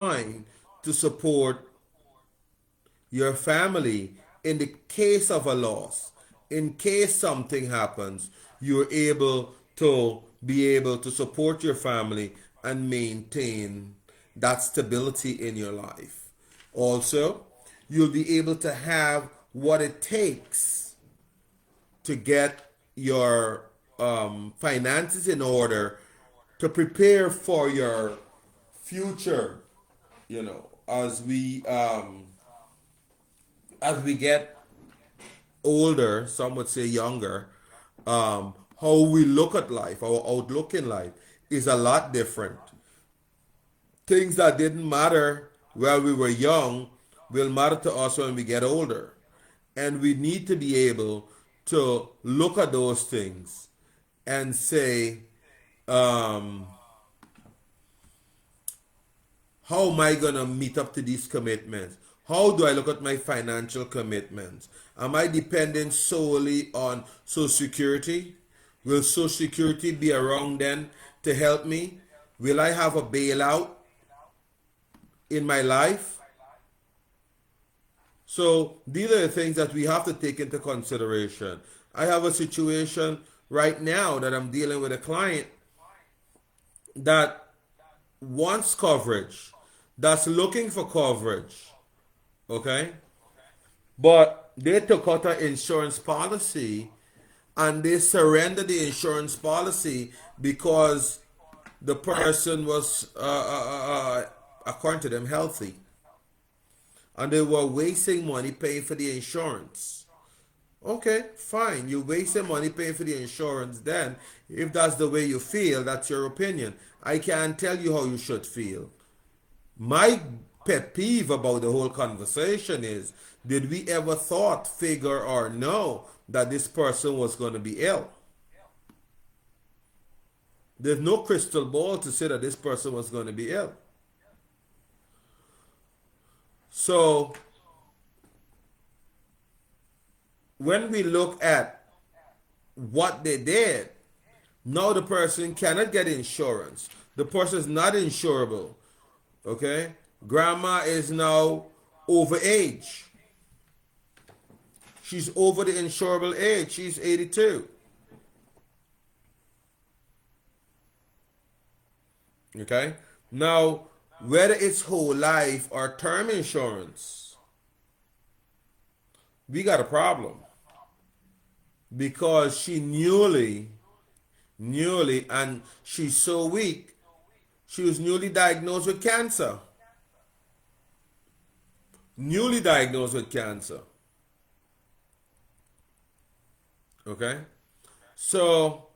line to support your family in the case of a loss. In case something happens, you're able to be able to support your family and maintain that stability in your life. Also, you'll be able to have what it takes to get your finances in order to prepare for your future. As we get older, some would say younger, how we look at life, our outlook in life is a lot different. Things that didn't matter while we were young will matter to us when we get older. And we need to be able to look at those things and say, um, how am I going to meet up to these commitments? How do I look at my financial commitments? Am I dependent solely on Social Security? Will Social Security be around then to help me? Will I have a bailout in my life? So these are the things that we have to take into consideration. I have a situation right now that I'm dealing with a client that wants coverage, that's looking for coverage, okay? But they took out an insurance policy and they surrendered the insurance policy because the person was, according to them, healthy. And they were wasting money paying for the insurance. Okay, fine. You wasting money paying for the insurance then. If that's the way you feel, that's your opinion. I can't tell you how you should feel. My pet peeve about the whole conversation is, did we ever thought, figure, or know that this person was going to be ill? There's no crystal ball to say that this person was going to be ill. So when we look at what they did, now the person cannot get insurance. The person is not insurable. Okay? Grandma is now over age. She's over the insurable age. She's 82. Okay? Now, whether it's whole life or term insurance, we got a problem because she newly, and she's so weak, she was newly diagnosed with cancer. Newly diagnosed with cancer. Okay? So,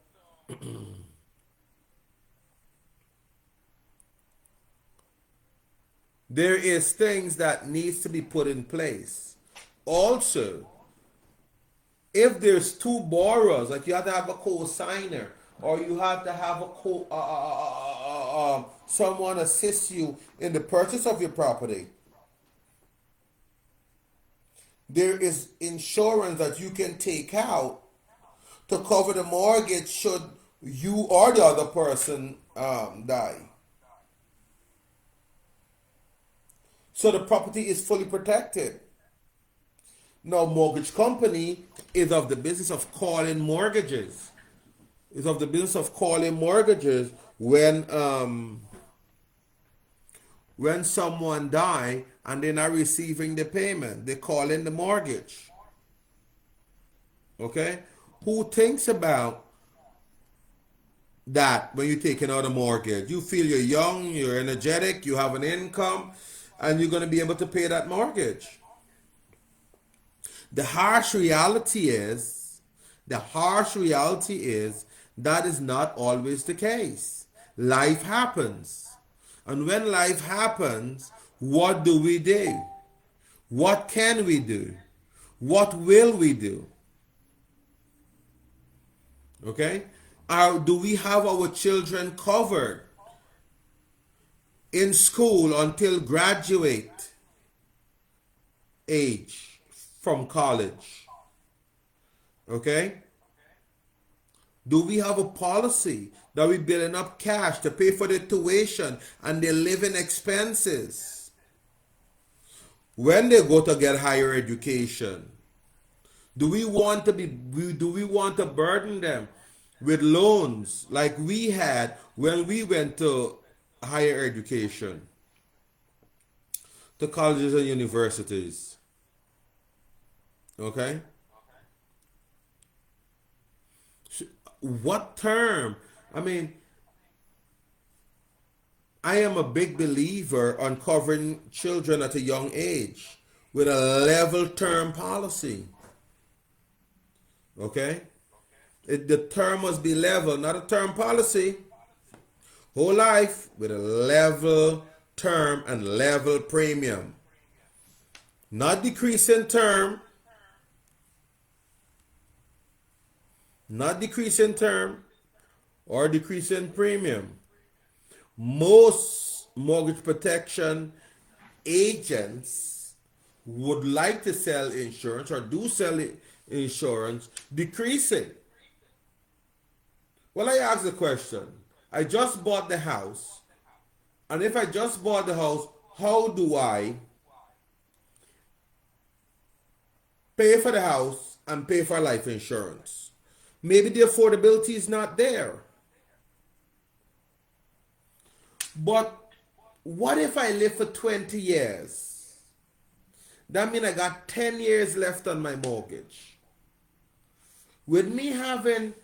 there is things that needs to be put in place. Also, if there's two borrowers, like you have to have a co-signer, or you have to have a someone assist you in the purchase of your property, there is insurance that you can take out to cover the mortgage should you or the other person die. So the property is fully protected. Now, mortgage company is of the business of calling mortgages. Is of the business of calling mortgages when someone die and they're not receiving the payment. They call in the mortgage. Okay? Who thinks about that when you're taking out a mortgage? You feel you're young, you're energetic, you have an income, and you're going to be able to pay that mortgage. The harsh reality is, the harsh reality is that is not always the case. Life happens. And when life happens, what do we do? What can we do? What will we do? Okay? Do we have our children covered in school until graduate age from college? Okay? Do we have a policy that we building up cash to pay for the tuition and their living expenses when they go to get higher education? Do we want to burden them with loans like we had when we went to higher education, to colleges and universities? Okay? What term? I mean, I am a big believer on covering children at a young age with a level term policy. Okay? The term must be level, not a term policy. Whole life with a level term and level premium. Not decreasing term, not decreasing term or decreasing premium. Most mortgage protection agents would like to sell insurance or do sell insurance decreasing. Well, I ask the question. I just bought the house. And if I just bought the house, how do I pay for the house and pay for life insurance? Maybe the affordability is not there. But what if I live for 20 years? That means I got 10 years left on my mortgage. With me having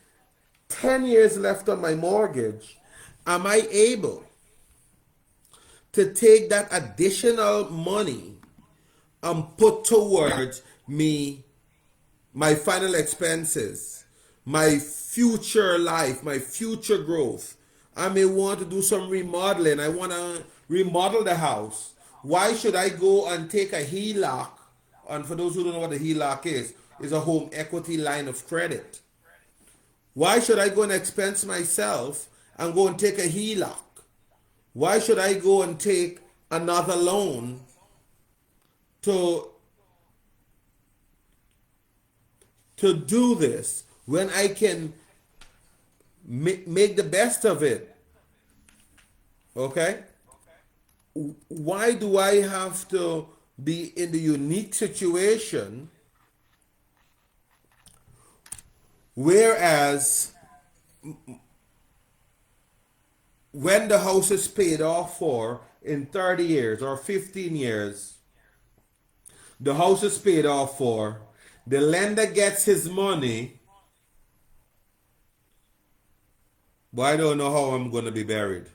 10 years left on my mortgage, am I able to take that additional money and put towards my final expenses, my future life, my future growth? I may want to do some remodeling. I want to remodel the house. Why should I go and take a HELOC? And for those who don't know what a HELOC is a home equity line of credit. Why should I go and expense myself and go and take a HELOC? Why should I go and take another loan to do this when I can make the best of it? Okay? Why do I have to be in the unique situation whereas when the house is paid off for in 30 years or 15 years, the house is paid off for, the lender gets his money, but I don't know how I'm going to be buried.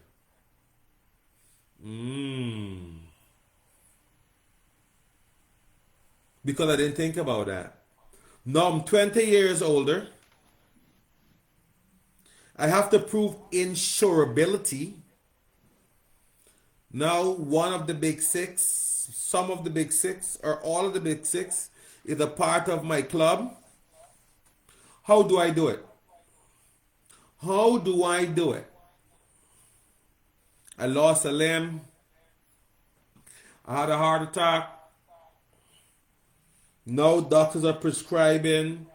Because I didn't think about that. Now I'm 20 years older. I have to prove insurability. Now, one of the big six, some of the big six, or all of the big six is a part of my club. How do I do it? How do I do it? I lost a limb. I had a heart attack. Now doctors are prescribing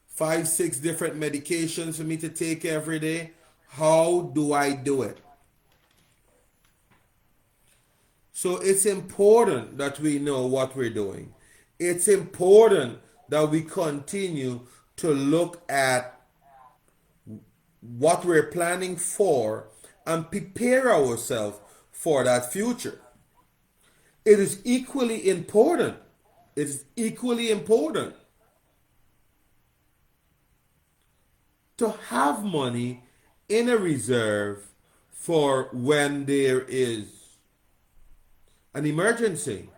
5, 6 different medications for me to take every day. How do I do it? So it's important that we know what we're doing. It's important that we continue to look at what we're planning for and prepare ourselves for that future. It is equally important. It is equally important to have money in a reserve for when there is an emergency.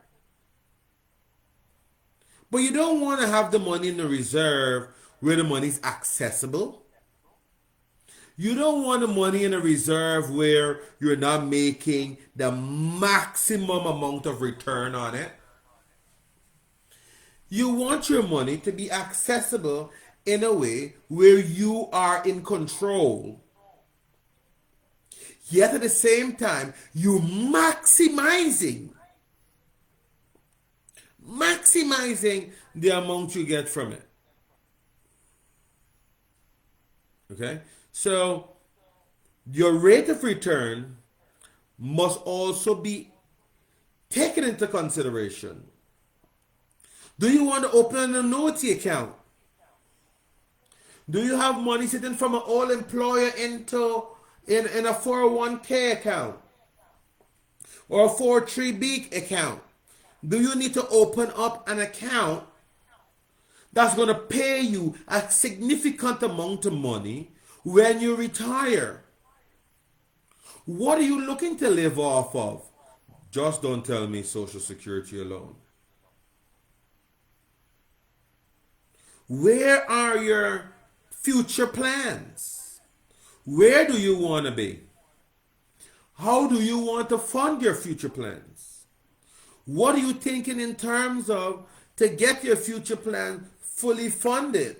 But you don't want to have the money in the reserve where the money is accessible. You don't want the money in a reserve where you're not making the maximum amount of return on it. You want your money to be accessible in a way where you are in control. Yet at the same time, you're maximizing the amount you get from it. Okay? So Your rate of return must also be taken into consideration. Do you want to open an annuity account? Do you have money sitting from an old employer in a 401k account or a 403b account? Do you need to open up an account that's going to pay you a significant amount of money when you retire? What are you looking to live off of? Just don't tell me Social Security alone. Where are your future plans? Where do you want to be? How do you want to fund your future plans? What are you thinking in terms of to get your future plan fully funded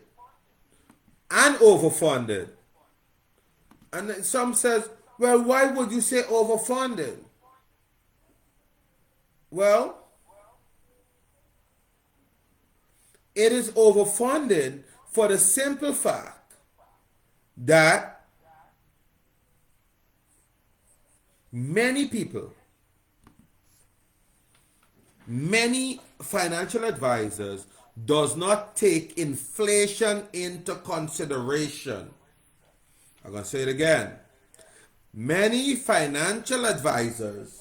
and overfunded? And then some says, well, why would you say overfunded? Well, it is overfunded for the simple fact that many people, many financial advisors does not take inflation into consideration. I'm going to say it again. Many financial advisors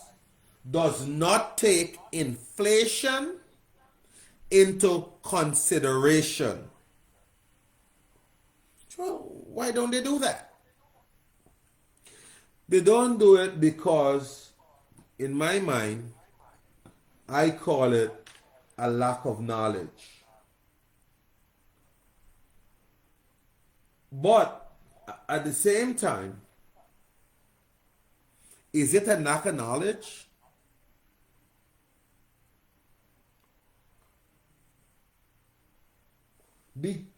does not take inflation into consideration. So why don't they do that? They don't do it because, in my mind, I call it a lack of knowledge. But at the same time, is it a lack of knowledge?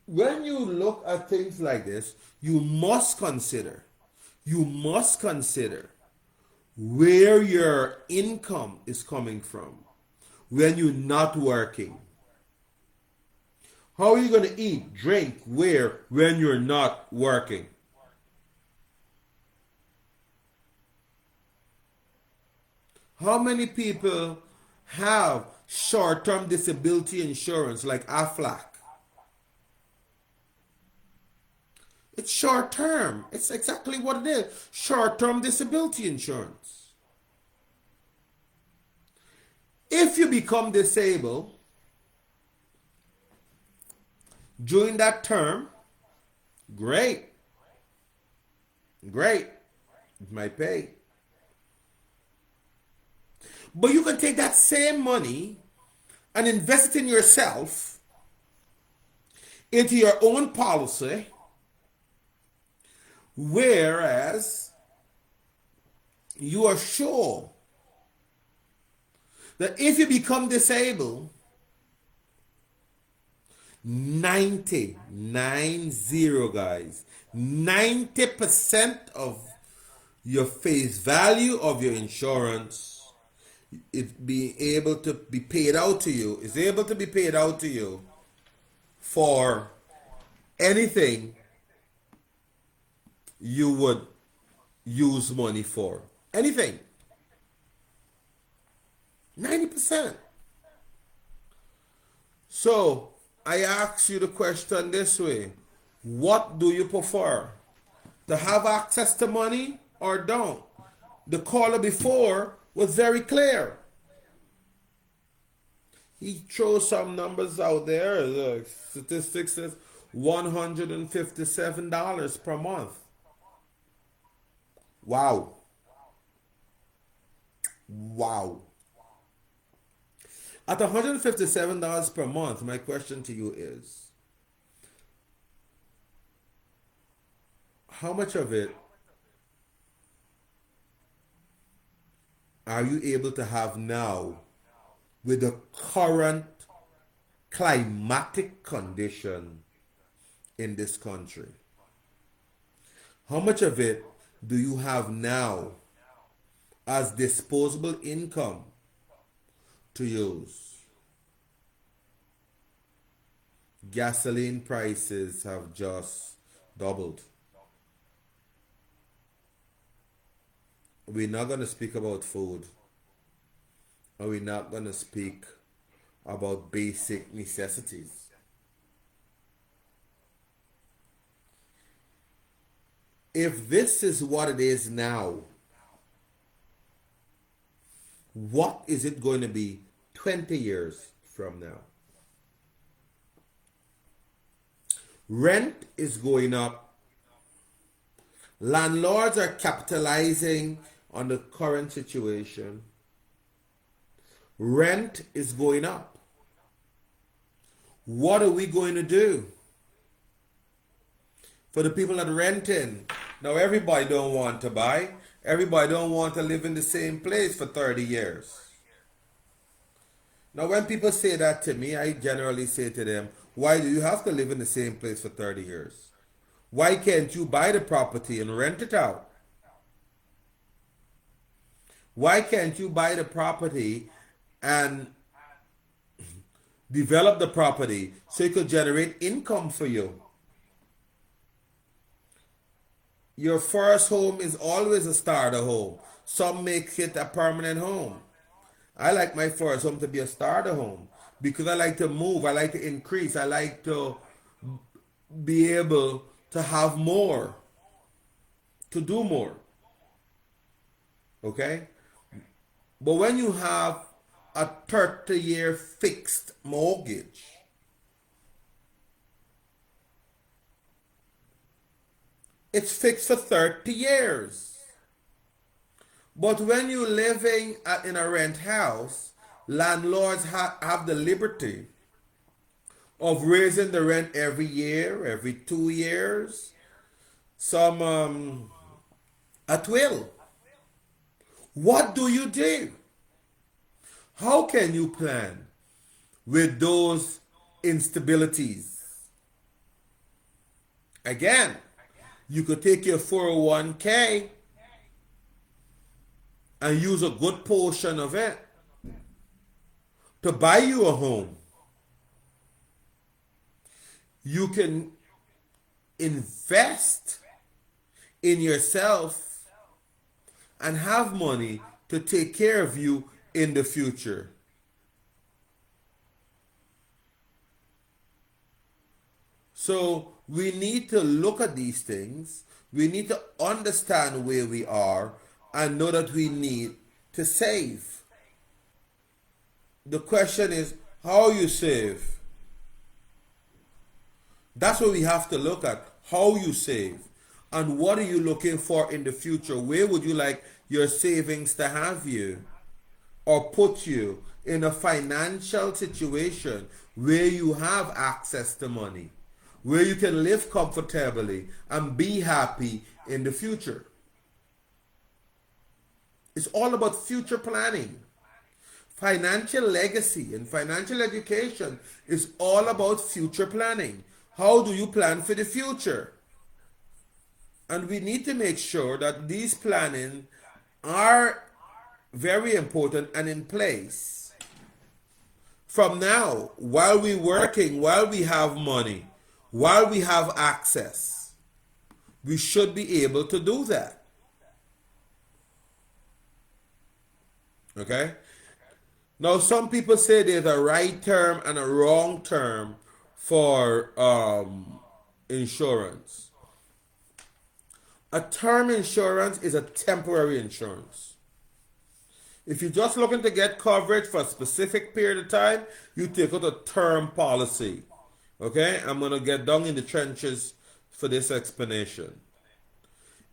When you look at things like this, you must consider where your income is coming from when you're not working. How are you going to eat, drink, wear when you're not working? How many people have short-term disability insurance like AFLAC? It's short-term. It's exactly what it is. Short-term disability insurance. If you become disabled during that term, great. Great. It might pay. But you can take that same money and invest it in yourself, into your own policy, whereas you are sure that if you become disabled, 90 guys, 90% of your face value of your insurance is being able to be paid out to you, is able to be paid out to you for anything you would use money for. Anything. 90%. So I ask you the question this way. What do you prefer? To have access to money or don't? The caller before was very clear. He throws some numbers out there. The statistics says $157 per month. Wow. Wow. At $157 per month, my question to you is, how much of it are you able to have now with the current climatic condition in this country? How much of it do you have now as disposable income to use? Gasoline prices have just doubled. we're not going to speak about food, and we're not going to speak about basic necessities. If this is what it is now, what is it going to be 20 years from now? Rent is going up. Landlords are capitalizing on the current situation. Rent is going up. What are we going to do for the people that are renting? Now everybody don't want to buy. Everybody don't want to live in the same place for 30 years. Now when people say that to me, I generally say to them, why do you have to live in the same place for 30 years? Why can't you buy the property and rent it out? Why can't you buy the property and develop the property so it could generate income for you? Your first home is always a starter home. Some make it a permanent home. I like my first home to be a starter home because I like to move, I like to increase, I like to be able to have more, to do more. Okay? But when you have a 30-year fixed mortgage, it's fixed for 30 years. But when you're living in a rent house, landlords have the liberty of raising the rent every year, every 2 years, some at will. What do you do? How can you plan with those instabilities? Again, you could take your 401k and use a good portion of it to buy you a home. You can invest in yourself and have money to take care of you in the future. So we need to look at these things. We need to understand where we are and know that we need to save. The question is how you save. That's what we have to look at. How you save. And what are you looking for in the future? Where would you like your savings to have you or put you in a financial situation where you have access to money, where you can live comfortably and be happy in the future? It's all about future planning. Financial legacy and financial education is all about future planning. How do you plan for the future? And we need to make sure that these planning are very important and in place. From now, while we're working, while we have money, while we have access, we should be able to do that. Okay? Now, some people say there's a right term and a wrong term for insurance. A term insurance is a temporary insurance. If you're just looking to get coverage for a specific period of time, you take out a term policy. Okay? I'm going to get down in the trenches for this explanation.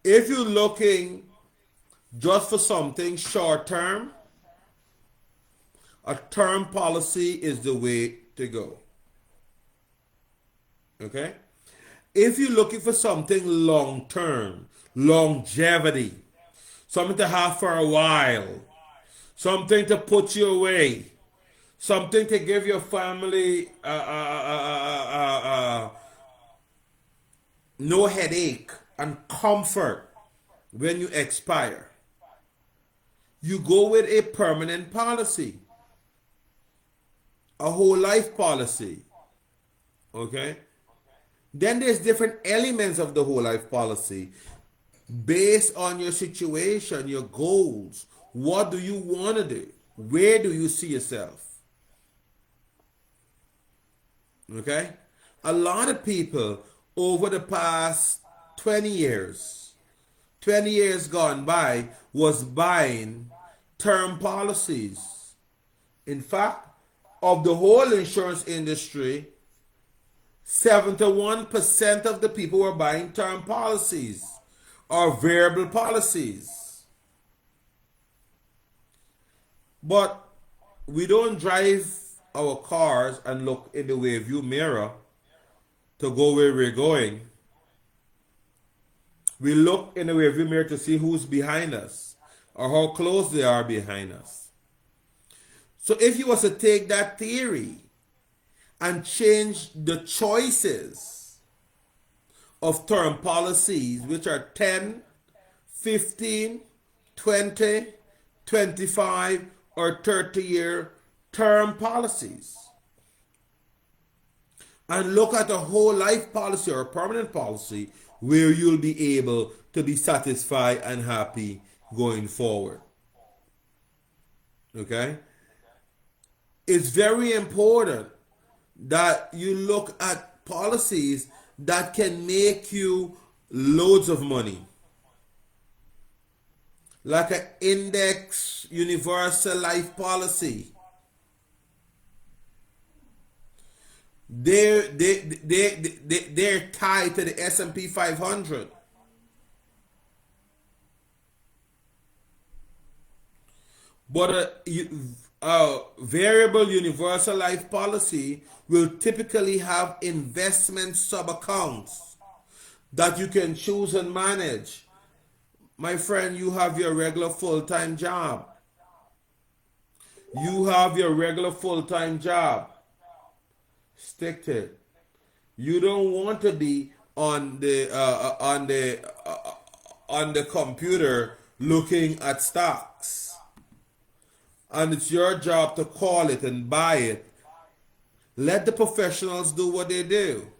If you're looking just for something short term, a term policy is the way to go. Okay? If you're looking for something long term, longevity, something to have for a while, something to put you away, something to give your family no headache and comfort when you expire, you go with a permanent policy, a whole life policy. Okay? Then there's different elements of the whole life policy. based on your situation, your goals. What do you want to do? Where do you see yourself? Okay? A lot of people over the past 20 years, 20 years gone by, was buying term policies. In fact, of the whole insurance industry, 71% of the people were buying term policies or variable policies. But we don't drive our cars and look in the rear view mirror to go where we're going. We look in the rear view mirror to see who's behind us or how close they are behind us. So if you was to take that theory and change the choices of term policies, which are 10, 15, 20, 25, or 30-year term policies, and look at a whole life policy or a permanent policy where you'll be able to be satisfied and happy going forward. Okay? It's very important that you look at policies that can make you loads of money. Like an index universal life policy. They're tied to the S&P 500. But a variable universal life policy will typically have investment sub-accounts that you can choose and manage. My friend, you have your regular full-time job. You have your regular full-time job. Stick to it. You don't want to be on the computer looking at stocks. And it's your job to call it and buy it. Let the professionals do what they do.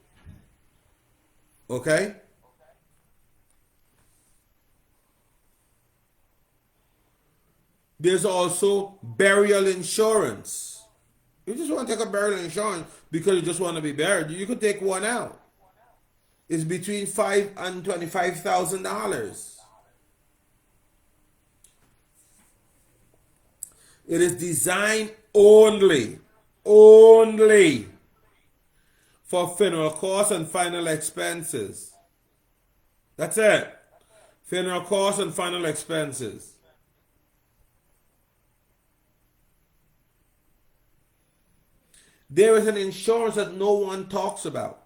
Okay? There's also burial insurance. You just want to take a burial insurance because you just want to be buried. You could take one out. It's between $5,000 and $25,000. It is designed only for funeral costs and final expenses. That's it. Funeral costs and final expenses. There is an insurance that no one talks about.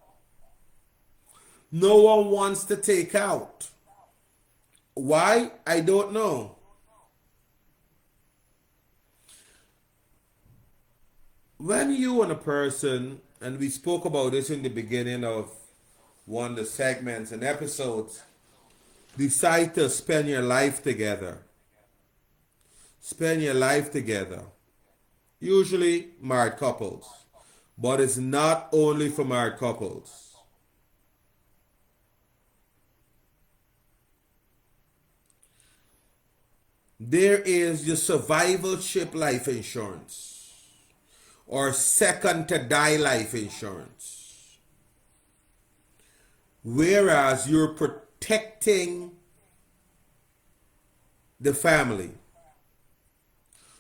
No one wants to take out. Why? I don't know. When you and a person, and we spoke about this in the beginning of one of the segments and episodes, decide to spend your life together. Spend your life together. Usually married couples. But it's not only for married couples. There is your survivalship life insurance or second to die life insurance. Whereas you're protecting the family.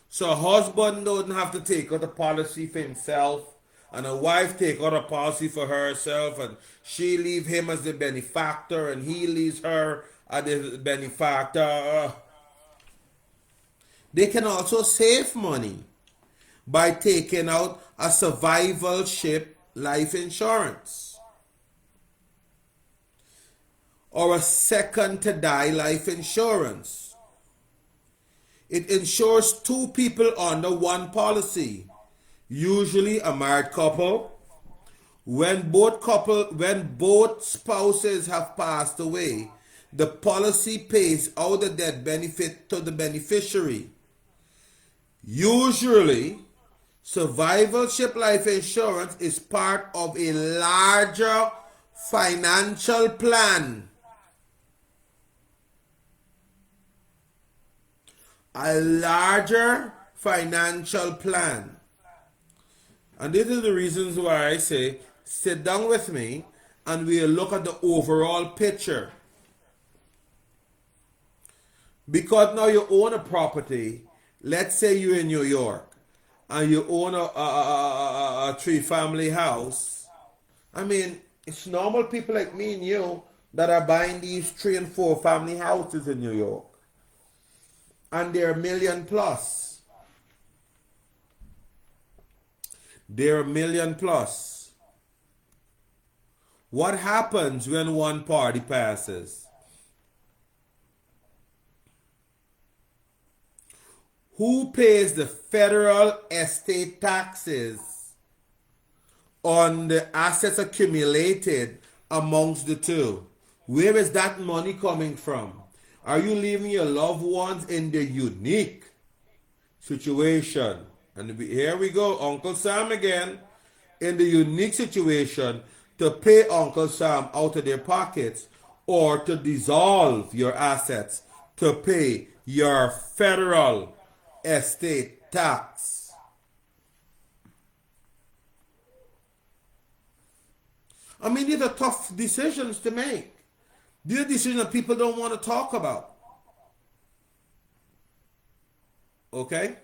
So a husband doesn't have to take out a policy for himself, and a wife take out a policy for herself, and she leave him as the benefactor and he leaves her as the benefactor. They can also save money by taking out a survivalship life insurance or a second to die life insurance. It insures two people under one policy. Usually a married couple. When both spouses have passed away, the policy pays out the death benefit to the beneficiary. Usually, survivalship life insurance is part of a larger financial plan. a larger financial plan. And this is the reasons why I say, sit down with me and we'll look at the overall picture. Because now you own a property, let's say you're in New York, and you own a three-family house. I mean, it's normal people like me and you that are buying these 3 and 4 family houses in New York. And they're $1 million plus. They're $1 million plus. What happens when one party passes? Who pays the federal estate taxes on the assets accumulated amongst the two? Where is that money coming from? Are you leaving your loved ones in the unique situation? And here we go, Uncle Sam again. In the unique situation to pay Uncle Sam out of their pockets, or to dissolve your assets to pay your federal estate tax. I mean, these are tough decisions to make. These are decisions that people don't want to talk about. Okay?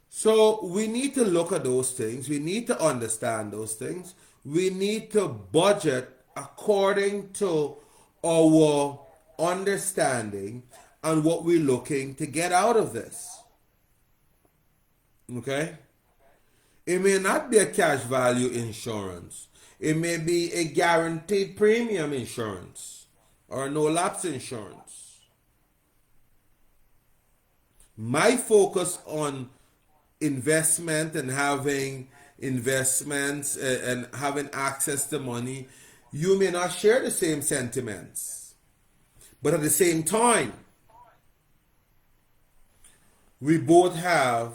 So we need to look at those things. We need to understand those things. We need to budget according to our understanding and what we're looking to get out of this. Okay? It may not be a cash value insurance. It may be a guaranteed premium insurance or no lapse insurance. My focus on investment and having investments and having access to money, you may not share the same sentiments. But at the same time, we both have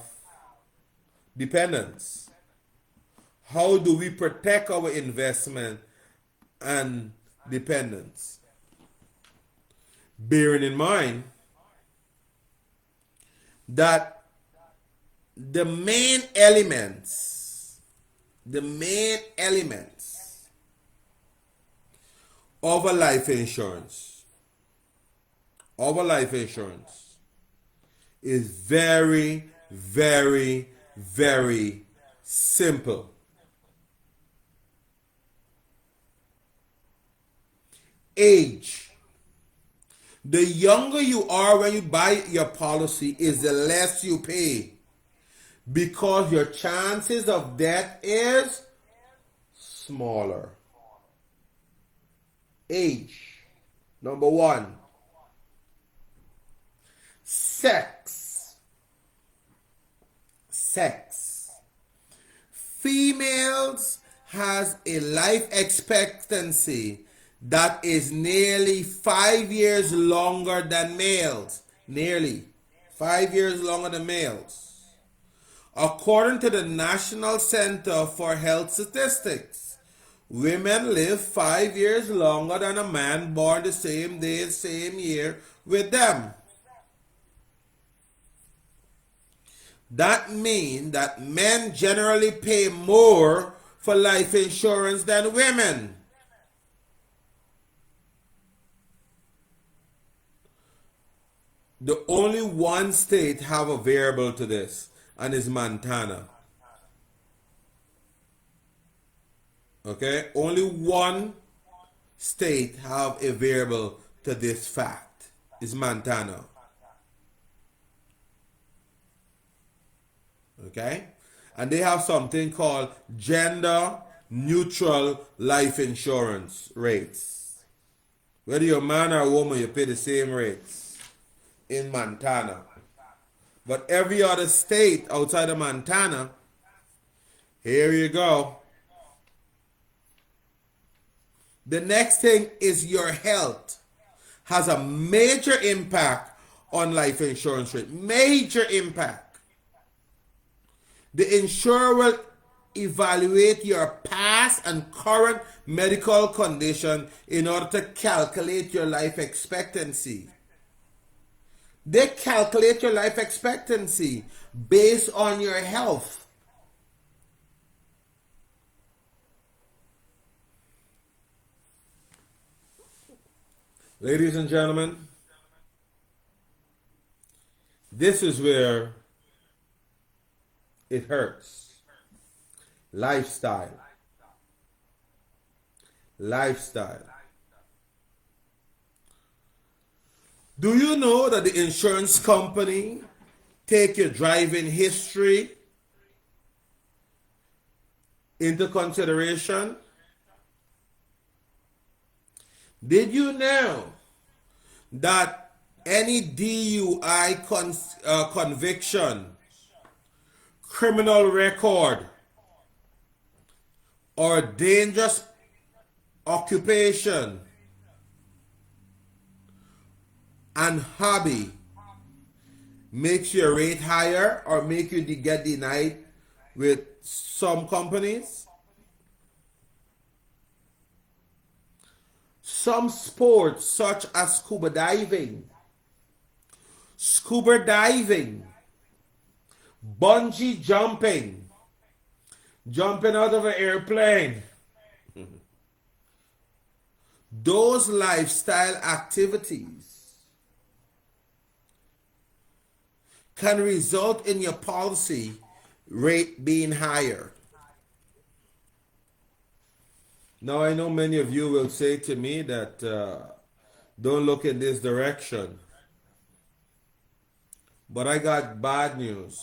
dependents. How do we protect our investment and dependence? Bearing in mind that the main elements of a life insurance is very, very, very simple. Age. The younger you are when you buy your policy is the less you pay, because your chances of death is smaller. Age. Number one. Sex. Females has a life expectancy that is nearly 5 years longer than males. Nearly 5 years longer than males. According to the National Center for Health Statistics, women live 5 years longer than a man born the same day, same year with them. That means that men generally pay more for life insurance than women. The only one state have a variable to this, and is Montana. Okay? Only one state have a variable to this fact, is Montana. Okay? And they have something called gender neutral life insurance rates. Whether you're a man or a woman, you pay the same rates in Montana. But every other state outside of Montana, here you go. The next thing is your health. Has a major impact on life insurance rate. Major impact. The insurer will evaluate your past and current medical condition in order to calculate your life expectancy. They calculate your life expectancy based on your health. Ladies and gentlemen, this is where it hurts. Lifestyle. Lifestyle. Do you know that the insurance company take your driving history into consideration? Did you know that any DUI conviction, criminal record, or dangerous occupation and hobby makes your rate higher or make you get denied with some companies? Some sports such as scuba diving, bungee jumping, jumping out of an airplane, those lifestyle activities can result in your policy rate being higher. Now, I know many of you will say to me that don't look in this direction. But I got bad news.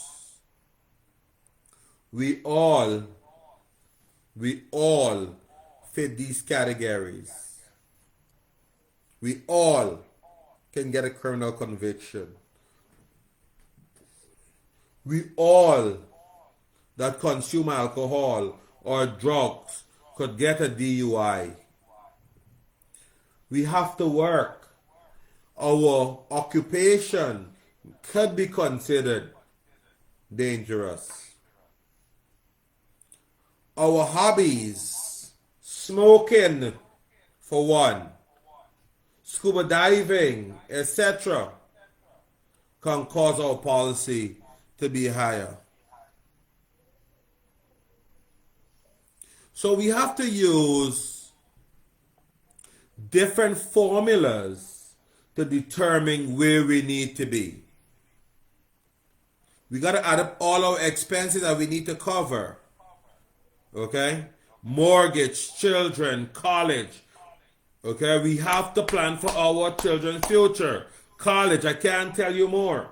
We all fit these categories. We all can get a criminal conviction. We all that consume alcohol or drugs could get a DUI. We have to work. Our occupation could be considered dangerous. Our hobbies, smoking for one, scuba diving, etc., can cause our policy to be higher. So we have to use different formulas to determine where we need to be. We got to add up all our expenses that we need to cover. Okay? Mortgage, children, college. Okay? We have to plan for our children's future. College, I can't tell you more.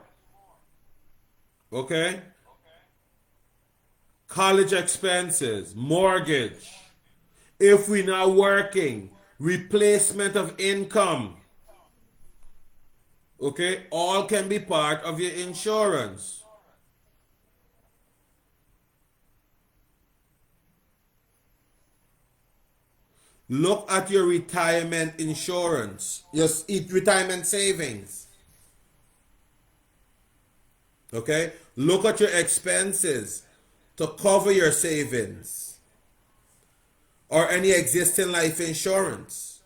Okay? College expenses, mortgage, if we're not working, replacement of income. Okay, all can be part of your insurance. Look at your retirement insurance, your retirement savings. Okay, look at your expenses to cover your savings or any existing life insurance.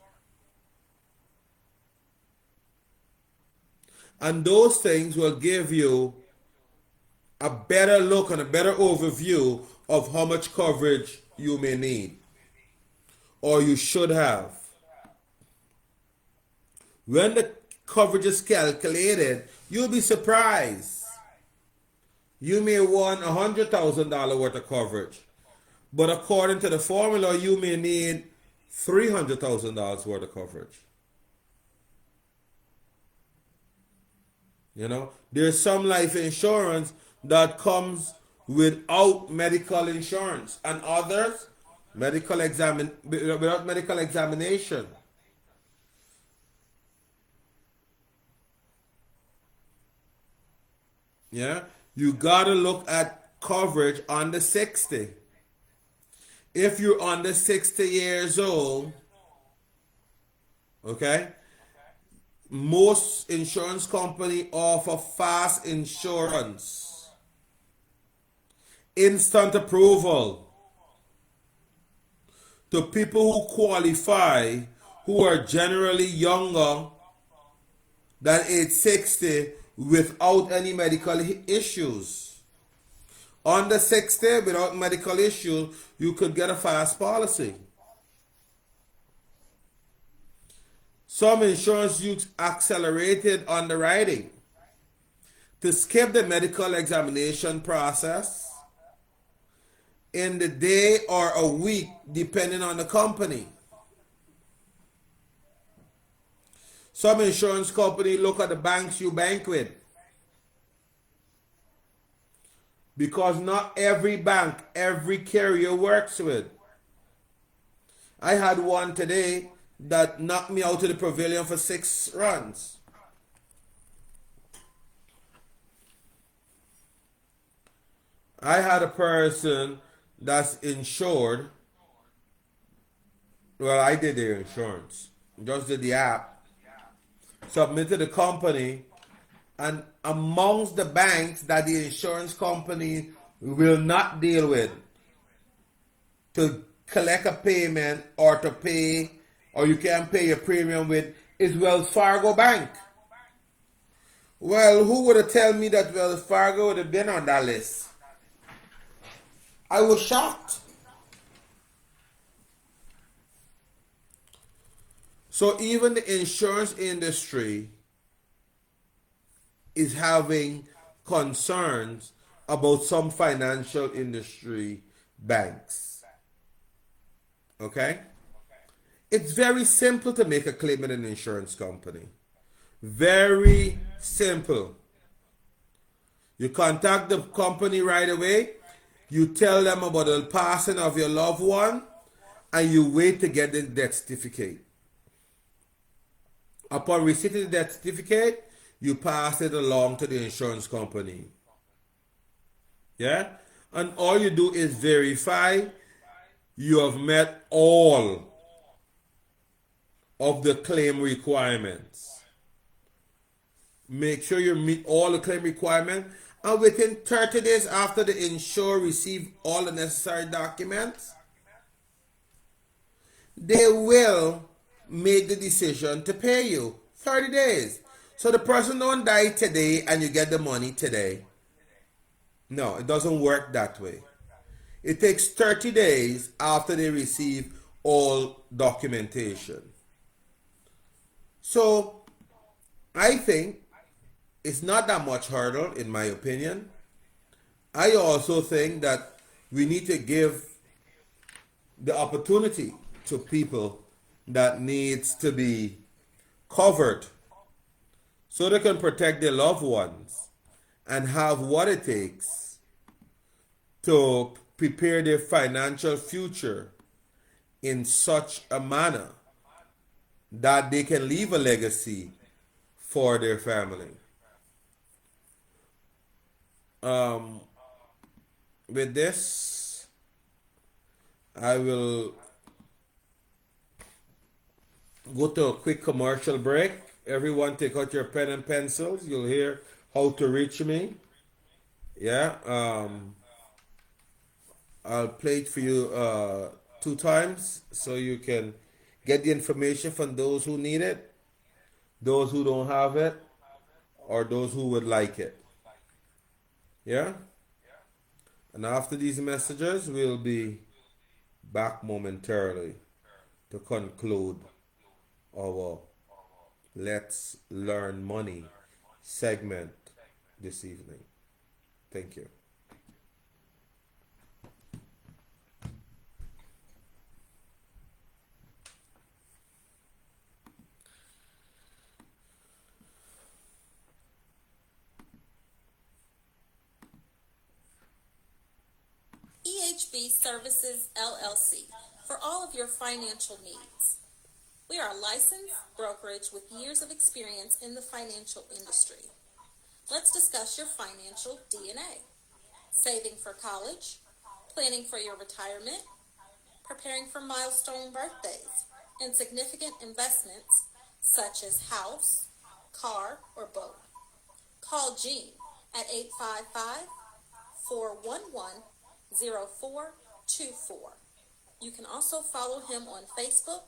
And those things will give you a better look and a better overview of how much coverage you may need or you should have. When the coverage is calculated, you'll be surprised. You may want $100,000 worth of coverage, but according to the formula, you may need $300,000 worth of coverage. You know, there's some life insurance that comes without medical insurance, and others without medical examination. Yeah. You gotta look at coverage under 60. If you're under 60 years old, okay, most insurance company offer fast insurance, instant approval. to people who qualify who are generally younger than age 60 without any medical issues. Under 60 without medical issues, you could get a fast policy. Some insurance use accelerated underwriting to skip the medical examination process in the day or a week, depending on the company. Some insurance company look at the banks you bank with because not every bank, every carrier works with. I had one today that knocked me out of the pavilion for 6 runs. I had a person that's insured. Well, I did their insurance, just did the app, submitted the company, and amongst the banks that the insurance company will not deal with to collect a payment or to pay, or you can pay your premium with, is Wells Fargo Bank. Well, who would have told me that Wells Fargo would have been on that list? I was shocked. So even the insurance industry is having concerns about some financial industry banks. Okay? It's very simple to make a claim in an insurance company. Very simple. You contact the company right away, you tell them about the passing of your loved one, and you wait to get the death certificate. Upon receipt of the death certificate, you pass it along to the insurance company. Yeah? And all you do is verify you have met all of the claim requirements. Make sure you meet all the claim requirements, and within 30 days after the insurer receive all the necessary documents, they will make the decision to pay you. 30 days. So the person don't die today and you get the money today. No, it doesn't work that way. It takes 30 days after they receive all documentation. So I think it's not that much hurdle, in my opinion. I also think that we need to give the opportunity to people that needs to be covered so they can protect their loved ones and have what it takes to prepare their financial future in such a manner that they can leave a legacy for their family. Um, with this, I will go to a quick commercial break. Everyone, take out your pen and pencils. You'll hear how to reach me. Yeah. I'll play it for you 2 times so you can get the information from those who need it, those who don't have it, or those who would like it. Yeah? And after these messages, we'll be back momentarily to conclude our Let's Learn Money segment this evening. Thank you. EHB Services LLC for all of your financial needs. We are a licensed brokerage with years of experience in the financial industry. Let's discuss your financial DNA. Saving for college, planning for your retirement, preparing for milestone birthdays, and significant investments such as house, car, or boat. Call Jean at 855-411-0424. You can also follow him on Facebook,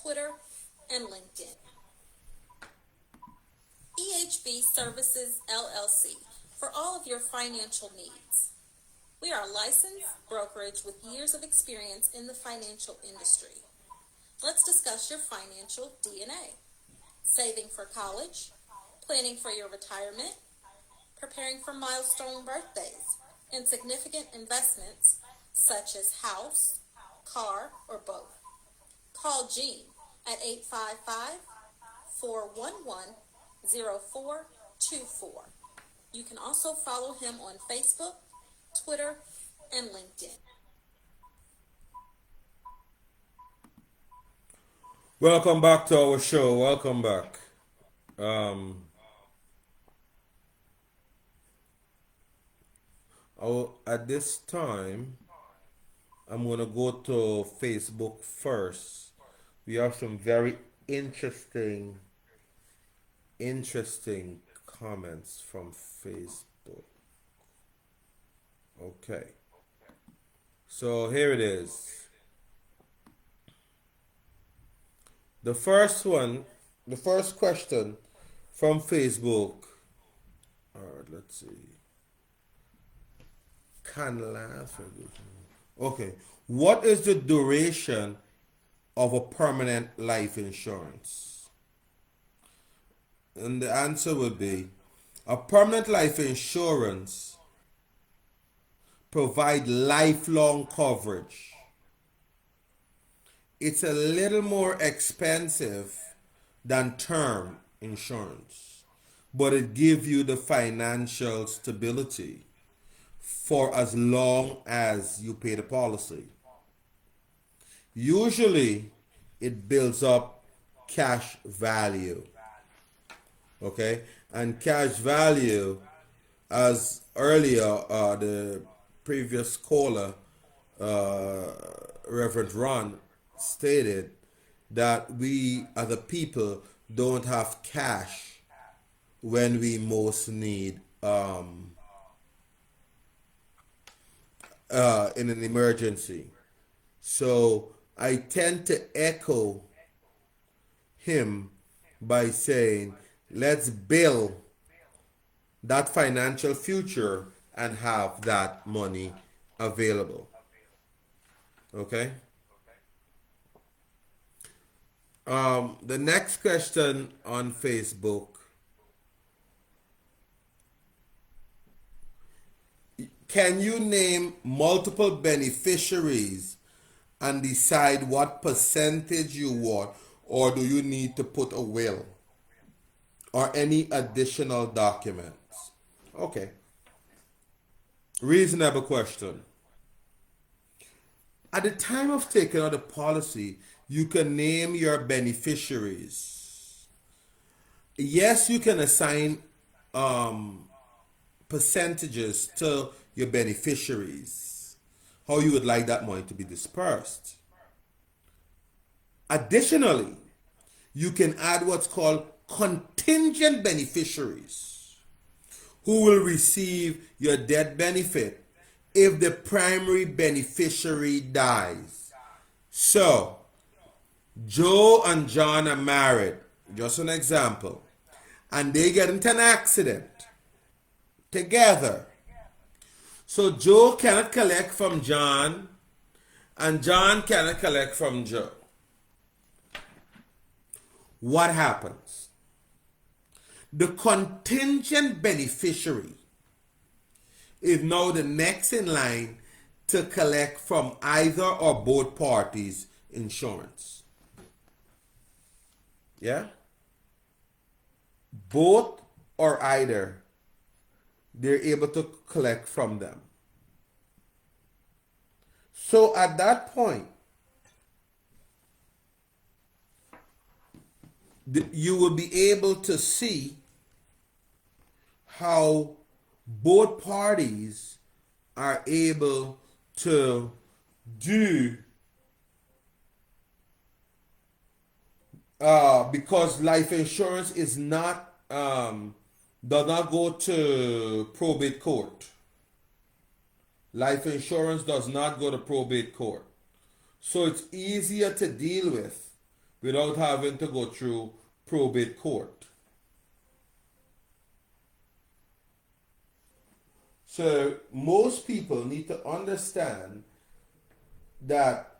Twitter, and LinkedIn. EHB Services LLC for all of your financial needs. We are a licensed brokerage with years of experience in the financial industry. Let's discuss your financial DNA. Saving for college, planning for your retirement, preparing for milestone birthdays, and significant investments such as house, car, or both. Call Gene at 855-411-0424. You can also follow him on Facebook, Twitter, and LinkedIn. Welcome back to our show. Welcome back. Um, at this time, I'm gonna go to Facebook first. We have some very interesting, interesting comments from Facebook. Okay, so here it is. The first one, the first question from Facebook. All right, let's see. Can last. Okay, what is the duration of a permanent life insurance? And the answer would be a permanent life insurance provide lifelong coverage. It's a little more expensive than term insurance, but it gives you the financial stability for as long as you pay the policy. Usually, it builds up cash value. Okay, and cash value, as earlier the previous caller, uh, Reverend Ron, stated that we as a people don't have cash when we most need in an emergency. So I tend to echo him by saying, let's build that financial future and have that money available. Okay? The next question on Facebook: can you name multiple beneficiaries and decide what percentage you want, or do you need to put a will or any additional documents? Okay, reasonable question. At the time of taking out the policy, you can name your beneficiaries. Yes, you can assign percentages to your beneficiaries, how you would like that money to be dispersed. Additionally, you can add what's called contingent beneficiaries who will receive your death benefit if the primary beneficiary dies. So, Joe and John are married, just an example, and they get into an accident together. So Joe cannot collect from John, and John cannot collect from Joe. What happens? The contingent beneficiary is now the next in line to collect from either or both parties' insurance. Yeah? Both or either, they're able to collect from them. So at that point, you will be able to see how both parties are able to do, because life insurance is not does not go to probate court. Life insurance does not go to probate court. So it's easier to deal with without having to go through probate court. So most people need to understand that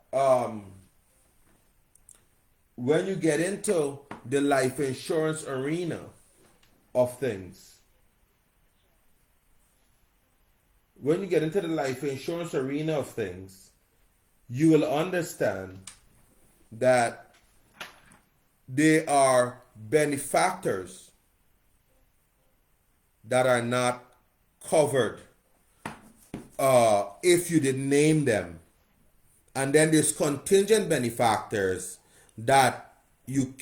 when you get into the life insurance arena of things, when you get into the life insurance arena of things, you will understand that there are benefactors that are not covered if you didn't name them. And then there's contingent benefactors that you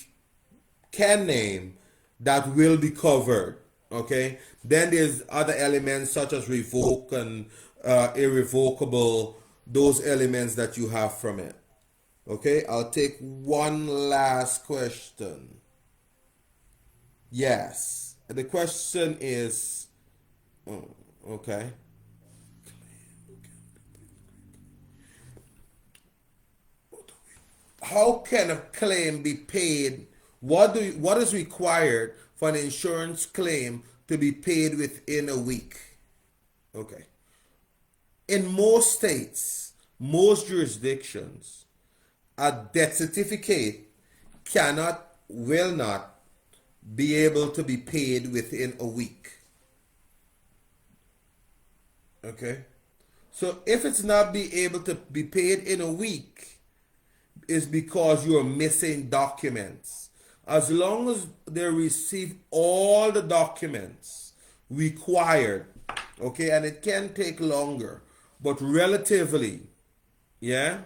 can name that will be covered. Okay. Then there's other elements such as revoke and irrevocable, those elements that you have from it. Okay. I'll take one last question. Yes. The question is, oh, okay. How can a claim be paid? What is required for an insurance claim to be paid within a week? Okay. In most states, most jurisdictions, a death certificate will not be able to be paid within a week. Okay. So if it's not be able to be paid in a week, is because you're missing documents. As long as they receive all the documents required, okay, and it can take longer, but relatively, yeah,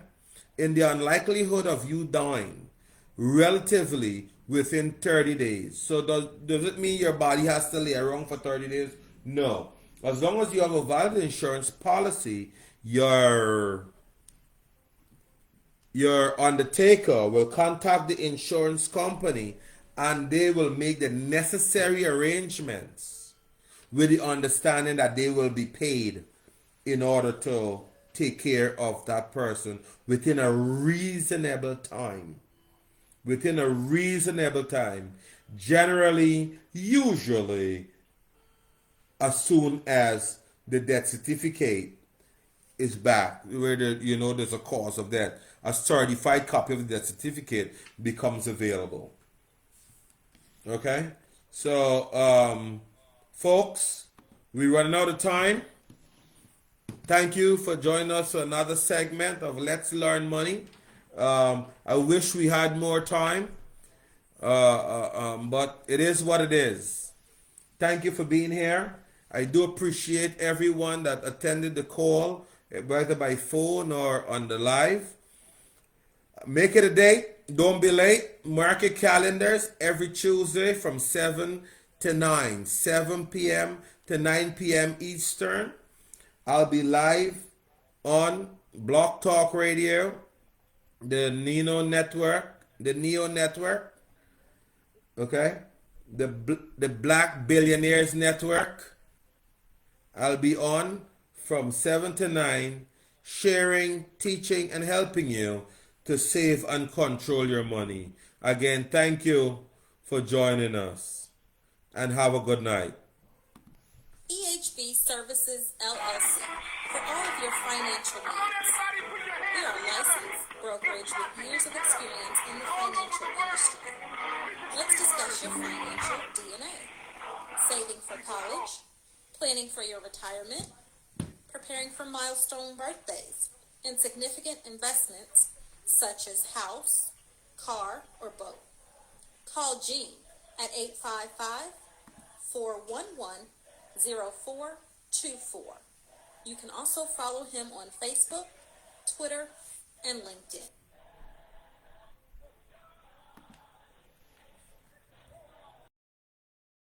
in the unlikelihood of you dying, relatively within 30 days. So does it mean your body has to lay around for 30 days? No. As long as you have a valid insurance policy, your undertaker will contact the insurance company and they will make the necessary arrangements with the understanding that they will be paid in order to take care of that person within a reasonable time. Within a reasonable time. Generally, usually, as soon as the death certificate is back, where there's a cause of death, a certified copy of the death certificate becomes available. Okay, so folks, we're running out of time. Thank you for joining us for another segment of Let's Learn Money. I wish we had more time, but it is what it is. Thank you for being here. I do appreciate everyone that attended the call, whether by phone or on the live. Make it a date. Don't be late. Mark your calendars every Tuesday from 7 to 9, 7 p.m. to 9 p.m. Eastern. I'll be live on Block Talk Radio, the Neo Network, okay? The Black Billionaires Network. I'll be on from 7 to 9, sharing, teaching, and helping you to save and control your money. Again, thank you for joining us and have a good night. EHB Services LLC for all of your financial needs. We are a licensed brokerage with years of experience in the financial industry. Let's discuss your financial DNA. Saving for college, planning for your retirement, preparing for milestone birthdays, and significant investments such as house, car, or boat. Call Gene at 855-411-0424. You can also follow him on Facebook, Twitter, and LinkedIn.